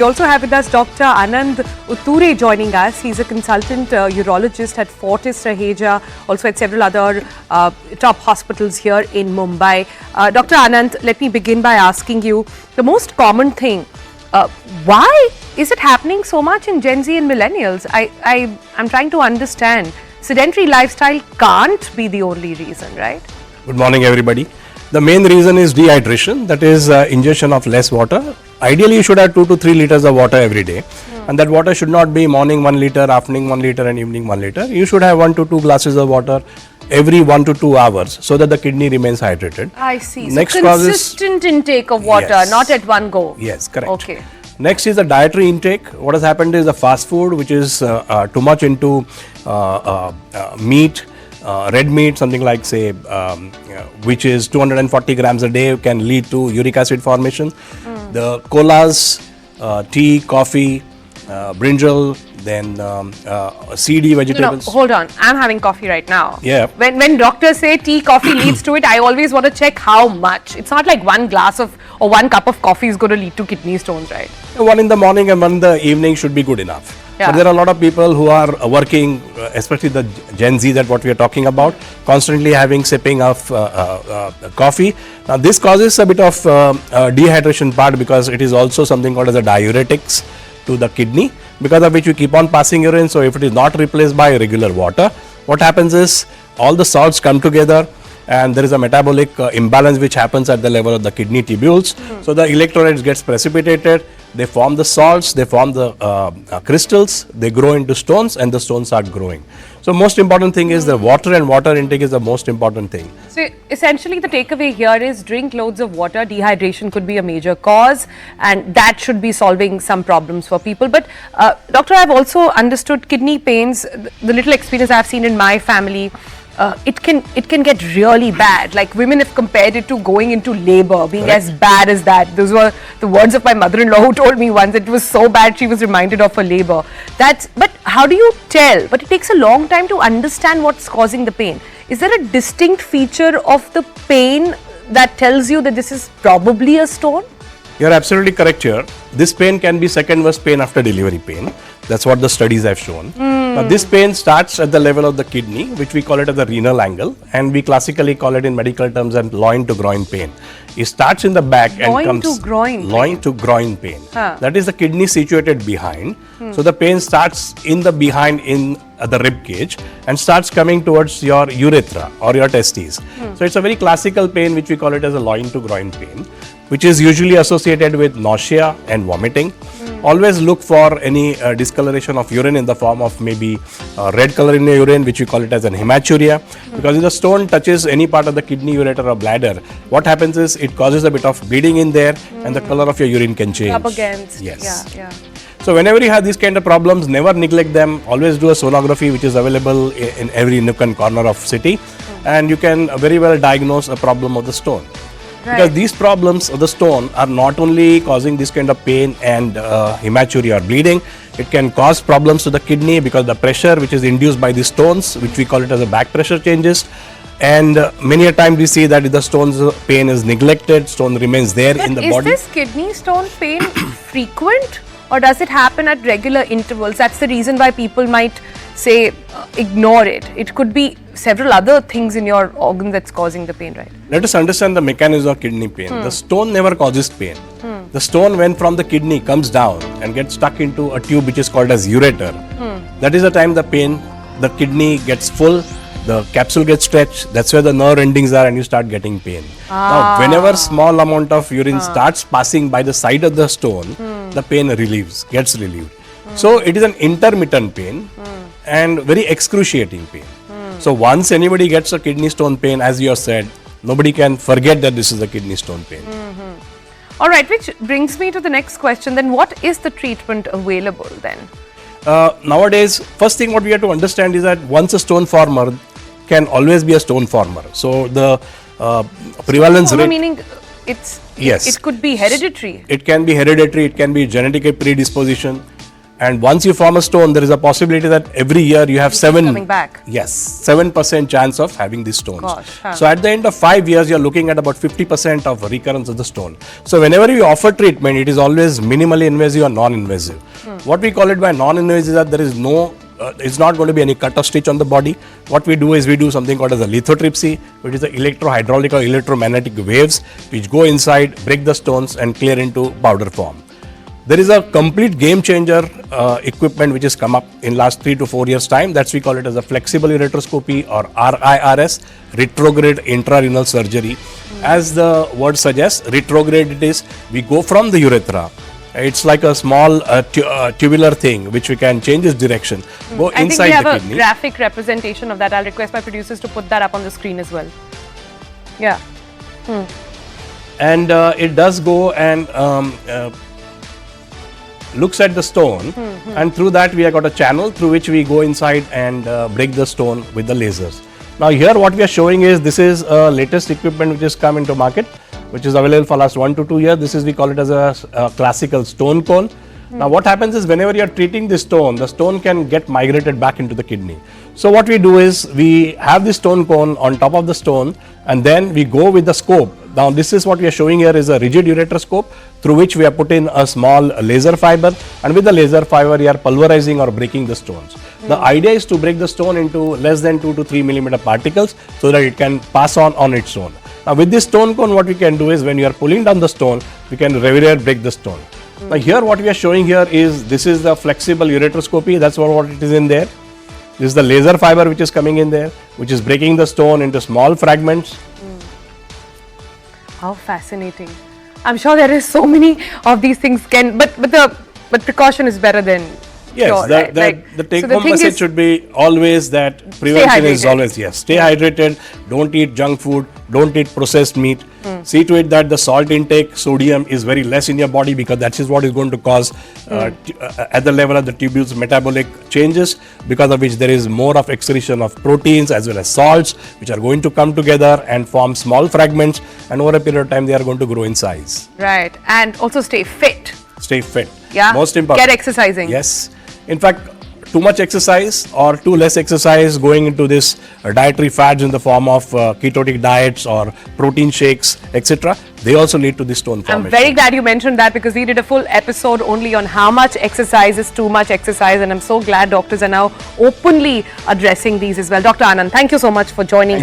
We also have with us Dr. Anand Utture joining us. He's a consultant urologist at Fortis Raheja, also at several other top hospitals here in Mumbai. Dr. Anand, let me begin by asking you the most common thing. Why is it happening so much in Gen Z and millennials? I'm trying to understand. Sedentary lifestyle can't be the only reason, right? Good morning, everybody. The main reason is dehydration, that is ingestion of less water. Ideally, you should have 2 to 3 liters of water every day. And that water should not be morning 1 liter, afternoon 1 liter and evening 1 liter. You should have 1 to 2 glasses of water every 1 to 2 hours so that the kidney remains hydrated. I see. Next so consistent intake of water, yes, not at one go. Yes, correct. Okay. Next is the dietary intake. What has happened is the fast food, which is too much into meat, red meat, something like say, which is 240 grams a day, can lead to uric acid formation. The colas, tea, coffee, brinjal, then seedy vegetables. No, hold on. I'm having coffee right now. Yeah. When doctors say tea, coffee leads to it, I always want to check how much. It's not like one glass of or 1 cup of coffee is going to lead to kidney stones, right? One in the morning and one in the evening should be good enough. Yeah. But there are a lot of people who are working, especially the Gen Z that what we are talking about, constantly sipping of coffee. Now this causes a bit of dehydration part, because it is also something called as a diuretics to the kidney, because of which we keep on passing urine. So if it is not replaced by regular water, what happens is all the salts come together and there is a metabolic imbalance which happens at the level of the kidney tubules. So the electrolytes gets precipitated, they form the salts, they form the crystals, they grow into stones and the stones start growing. So most important thing is the water, and water intake is the most important thing. So essentially the takeaway here is drink loads of water. Dehydration could be a major cause, and that should be solving some problems for people. But doctor, I've also understood kidney pains, the little experience I've seen in my family, it can get really bad. Like women have compared it to going into labor, being Correct. as bad as that. Those were the words of my mother-in-law, who told me once it was so bad she was reminded of her labor. But how do you tell? But it takes a long time to understand what's causing the pain. Is there a distinct feature of the pain that tells you that this is probably a stone? You're absolutely correct here. This pain can be second worst pain after delivery pain. That's what the studies have shown. Now this pain starts at the level of the kidney, which we call it as the renal angle, and we classically call it in medical terms as loin to groin pain. It starts in the back and comes loin to groin pain. That is the kidney situated behind. So the pain starts in the behind in the rib cage and starts coming towards your urethra or your testes. So it's a very classical pain which we call it as a loin to groin pain, which is usually associated with nausea and vomiting. Always look for any discoloration of urine in the form of maybe red color in the urine, which we call it as an hematuria. Because if the stone touches any part of the kidney, ureter or bladder, what happens is it causes a bit of bleeding in there and the color of your urine can change. Up against. Yes. Yeah. So whenever you have these kind of problems, never neglect them. Always do a sonography, which is available in every nook and corner of city, and you can very well diagnose a problem of the stone. Right. Because these problems of the stone are not only causing this kind of pain and hematuria or bleeding, it can cause problems to the kidney because the pressure which is induced by the stones, which we call it as a back pressure, changes. And many a time we see that if the stone's pain is neglected, stone remains there in the body. Is this kidney stone pain frequent, or does it happen at regular intervals? That's the reason why people might say ignore it. It could be several other things in your organ that's causing the pain, right? Let us understand the mechanism of kidney pain. The stone never causes pain. The stone, when from the kidney comes down and gets stuck into a tube which is called as ureter, that is the time the pain, the kidney gets full, the capsule gets stretched, that's where the nerve endings are and you start getting pain. Now, whenever small amount of urine starts passing by the side of the stone, the pain gets relieved. So it is an intermittent pain and very excruciating pain. So once anybody gets a kidney stone pain, as you have said, nobody can forget that this is a kidney stone pain. All right, which brings me to the next question. Then what is the treatment available then? Nowadays, first thing what we have to understand is that once a stone former can always be a stone former. So the prevalence rate... Meaning Yes. it could be hereditary. It can be hereditary, it can be genetic predisposition. And once you form a stone, there is a possibility that every year you have coming back. Yes, 7% chance of having these stones. Gosh, huh. So at the end of 5 years, you're looking at about 50% of recurrence of the stone. So whenever you offer treatment, it is always minimally invasive or non-invasive. What we call it by non-invasive is that there is no it's not going to be any cut or stitch on the body. What we do is we do something called as a lithotripsy, which is the electrohydraulic or electromagnetic waves which go inside, break the stones and clear into powder form. There is a complete game changer equipment which has come up in last 3 to 4 years time. That's we call it as a flexible ureteroscopy or RIRS, retrograde intrarenal surgery. As the word suggests, retrograde it is, we go from the urethra. It's like a small tubular thing which we can change its direction, go inside the kidney. I think we have a graphic representation of that. I'll request my producers to put that up on the screen as well. Yeah. And it does go and looks at the stone, and through that we have got a channel through which we go inside and break the stone with the lasers. Now here what we are showing is, this is latest equipment which has come into market, which is available for last 1 to 2 years. This is, we call it as a classical stone cone. Now what happens is, whenever you are treating the stone can get migrated back into the kidney. So what we do is, we have the stone cone on top of the stone and then we go with the scope. Now this is what we are showing here is a rigid ureteroscope through which we have put in a small laser fiber, and with the laser fiber we are pulverizing or breaking the stones. The idea is to break the stone into less than 2 to 3 millimeter particles so that it can pass on its own. Now with this stone cone, what we can do is, when you are pulling down the stone, we can very break the stone. Now here what we are showing here is, this is the flexible ureteroscopy. That's what it is in there. This is the laser fiber which is coming in there, which is breaking the stone into small fragments. How fascinating. I'm sure there is so many of these things but precaution is better than Yes, cure, right? the take home message should be always that prevention is always, yes, stay hydrated, don't eat junk food, don't eat processed meat. See to it that the salt intake, sodium is very less in your body, because that is what is going to cause at the level of the tubules metabolic changes, because of which there is more of excretion of proteins as well as salts, which are going to come together and form small fragments, and over a period of time they are going to grow in size. Right, and also stay fit. Stay fit. Yeah. Most important. Get exercising. Yes. In fact, too much exercise or too less exercise, going into this dietary fads in the form of ketotic diets or protein shakes, etc., they also lead to this stone formation. I'm very glad you mentioned that, because we did a full episode only on how much exercise is too much exercise, and I'm so glad doctors are now openly addressing these as well. Dr. Anand, thank you so much for joining us.